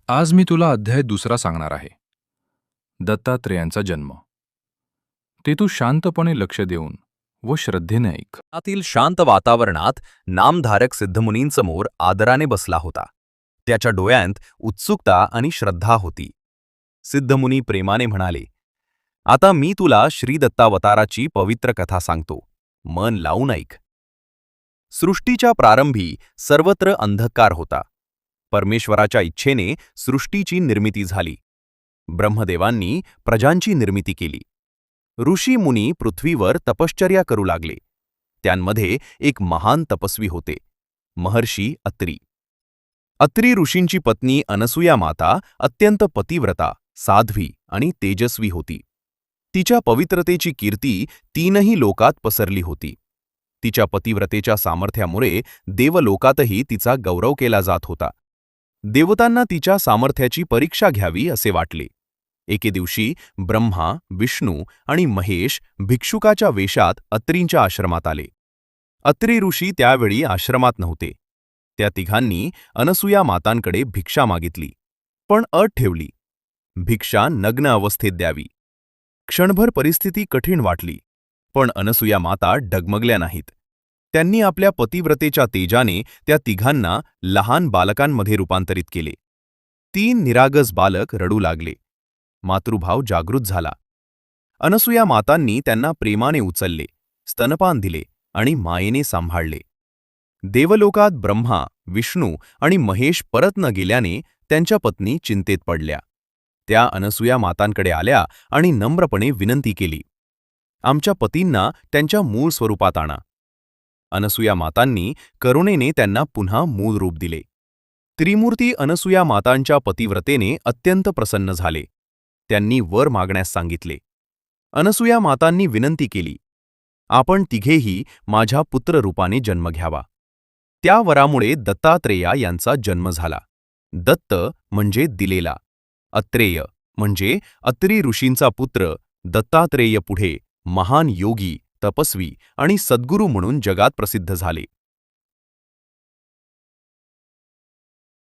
आज मी तुला अध्याय दुसरा सांगणार आहे. दत्तात्रेयांचा जन्म. ते तू शांतपणे लक्ष देऊन व श्रद्धेने ऐक. आतील शांत वातावरणात नामधारक सिद्धमुनींसमोर आदराने बसला होता. त्याच्या डोळ्यांत उत्सुकता आणि श्रद्धा होती. सिद्धमुनी प्रेमाने म्हणाले, आता मी तुला श्रीदत्तावताराची पवित्र कथा सांगतो. मन लावून ऐक. सृष्टीच्या प्रारंभी सर्वत्र अंधकार होता. परमेश्वराच्या इच्छेने सृष्टीची निर्मिती झाली. ब्रह्मदेवांनी प्रजांची निर्मिती केली. ऋषी मुनी पृथ्वीवर तपश्चर्या करू लागले. त्यांमध्ये एक महान तपस्वी होते, महर्षी अत्री. अत्री ऋषींची पत्नी अनसूया माता अत्यंत पतिव्रता, साध्वी आणि तेजस्वी होती. तिच्या पवित्रतेची कीर्ती तीनही लोकात पसरली होती. तिच्या पतिव्रतेच्या सामर्थ्यामुळे देवलोकातही तिचा गौरव केला जात होता. देवतांना तिच्या सामर्थ्याची परीक्षा घ्यावी असे वाटले. एके दिवशी ब्रह्मा, विष्णू आणि महेश भिक्षुकाच्या वेशात अत्रींच्या आश्रमात आले. अत्री ऋषी त्यावेळी आश्रमात नव्हते. त्या तिघांनी अनसूया मातांकडे भिक्षा मागितली, पण अट ठेवली. भिक्षा नग्न अवस्थेत द्यावी. क्षणभर परिस्थिती कठीण वाटली, पण अनसूया माता डगमगल्या नाहीत. त्यांनी आपल्या पतिव्रतेच्या तेजाने त्या तिघांना लहान बालकांमध्ये रूपांतरित केले. 3 निरागस बालक रडू लागले. मातृभाव जागृत झाला. अनसूया मातांनी त्यांना प्रेमाने उचलले, स्तनपान दिले आणि मायेने सांभाळले. देवलोकात ब्रह्मा, विष्णू आणि महेश परत न गेल्याने त्यांच्या पत्नी चिंतेत पडल्या. त्या अनसूया मातांकडे आल्या आणि नम्रपणे विनंती केली, आमच्या पतींना त्यांच्या मूळ स्वरूपात आणा. अनसूया मातांनी करुणेने त्यांना पुन्हा मूळ रूप दिले. त्रिमूर्ती अनसूया मातांच्या पतिव्रतेने अत्यंत प्रसन्न झाले. त्यांनी वर मागण्यास सांगितले. अनसूया मातांनी विनंती केली, आपण तिघेही माझ्या पुत्ररूपाने जन्म घ्यावा. त्या वरामुळे दत्तात्रेया यांचा जन्म झाला. दत्त म्हणजे दिलेला, अत्रेय म्हणजे अत्री ऋषींचा पुत्र. दत्तात्रेय पुढे महान योगी, तपस्वी आणि सद्गुरू म्हणून जगात प्रसिद्ध झाले.